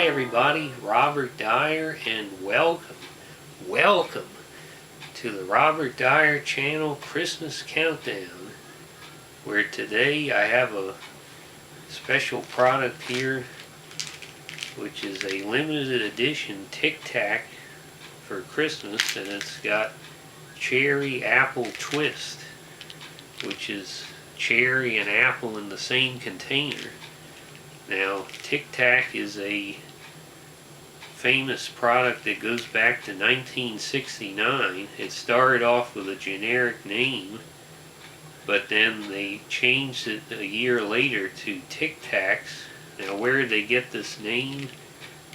Hi everybody, Robert Dyer, and welcome to the Robert Dyer channel Christmas Countdown, where today I have a special product here, which is a limited edition Tic Tac for Christmas, and it's got cherry apple twist, which is cherry and apple in the same container. Now, Tic Tac is a famous product that goes back to 1969. It started off with a generic name, but then they changed it a year later to Tic Tacs. Now, where did they get this name?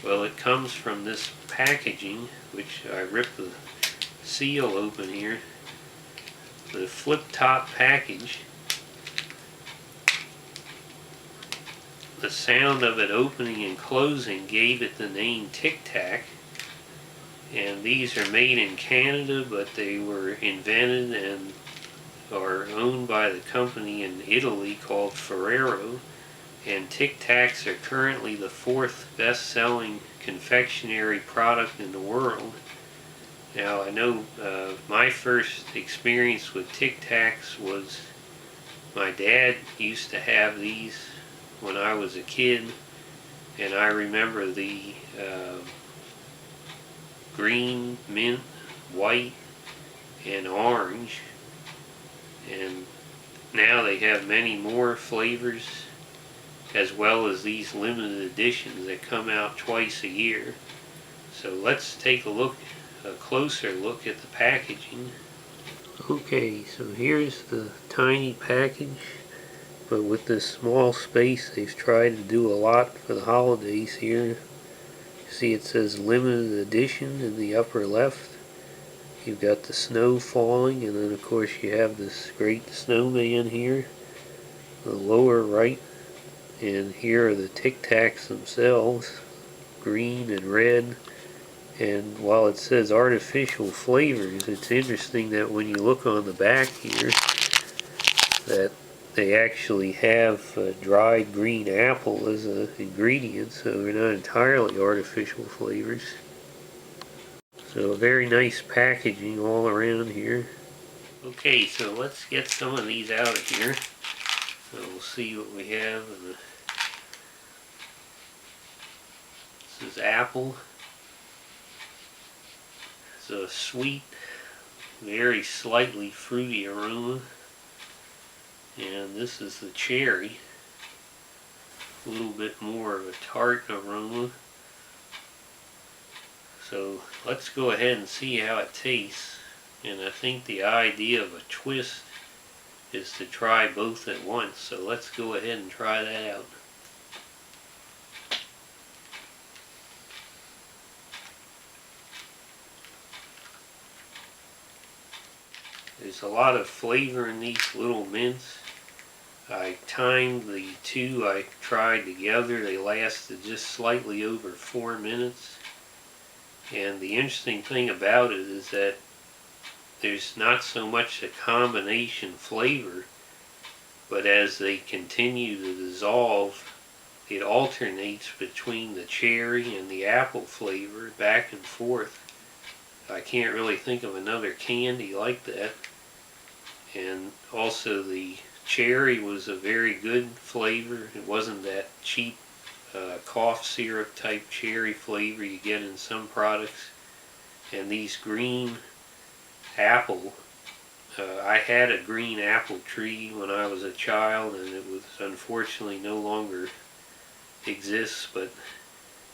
Well, it comes from this packaging, which I ripped the seal open here. The flip top package. The sound of it opening and closing gave it the name Tic Tac, and these are made in Canada, but they were invented and are owned by the company in Italy called Ferrero, and Tic Tacs are currently the 4th best-selling confectionery product in the world. Now, I know my first experience with Tic Tacs was my dad used to have these when I was a kid, and I remember the green, mint, white, and orange, and now they have many more flavors, as well as these limited editions that come out twice a year. So let's take a closer look at the packaging. Okay, so here's the tiny package. But with this small space, they've tried to do a lot for the holidays here. See, it says limited edition in the upper left. You've got the snow falling, and then of course you have this great snowman here. The lower right, and here are the Tic Tacs themselves, green and red. And while it says artificial flavors, it's interesting that when you look on the back here, that they actually have dried green apple as an ingredient, so they're not entirely artificial flavors. So very nice packaging all around here. Okay, so let's get some of these out of here. So we'll see what we have. This is apple. It's a sweet, very slightly fruity aroma. And this is the cherry, a little bit more of a tart aroma. So let's go ahead and see how it tastes. And I think the idea of a twist is to try both at once. So let's go ahead and try that out. There's a lot of flavor in these little mints. I timed the two I tried together. They lasted just slightly over 4 minutes. And the interesting thing about it is that there's not so much a combination flavor, but as they continue to dissolve, it alternates between the cherry and the apple flavor back and forth. I can't really think of another candy like that. And also the cherry was a very good flavor. It wasn't that cheap cough syrup type cherry flavor you get in some products. And these green apple, I had a green apple tree when I was a child, and it was unfortunately no longer exists, but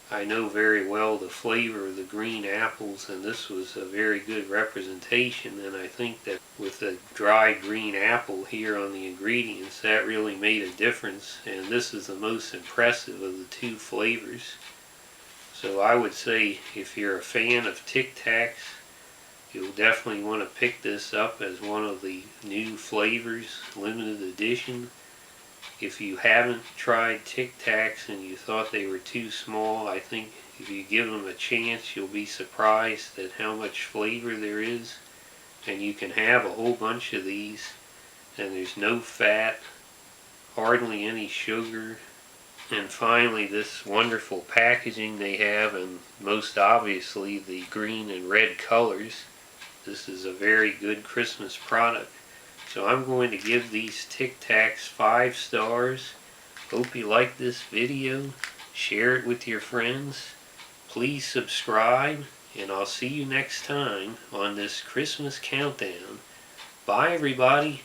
I know very well the flavor of the green apples, and this was a very good representation. And I think that with the dried green apple here on the ingredients, that really made a difference, and this is the most impressive of the two flavors. So I would say if you're a fan of Tic Tacs, you'll definitely want to pick this up as one of the new flavors, limited edition. If you haven't tried Tic Tacs and you thought they were too small, I think if you give them a chance, you'll be surprised at how much flavor there is. And you can have a whole bunch of these, and there's no fat, hardly any sugar, And finally, this wonderful packaging they have, and most obviously the green and red colors. This is a very good Christmas product. So I'm going to give these Tic Tacs 5 stars. Hope you like this video. Share it with your friends. Please subscribe, and I'll see you next time on this Christmas countdown. Bye everybody.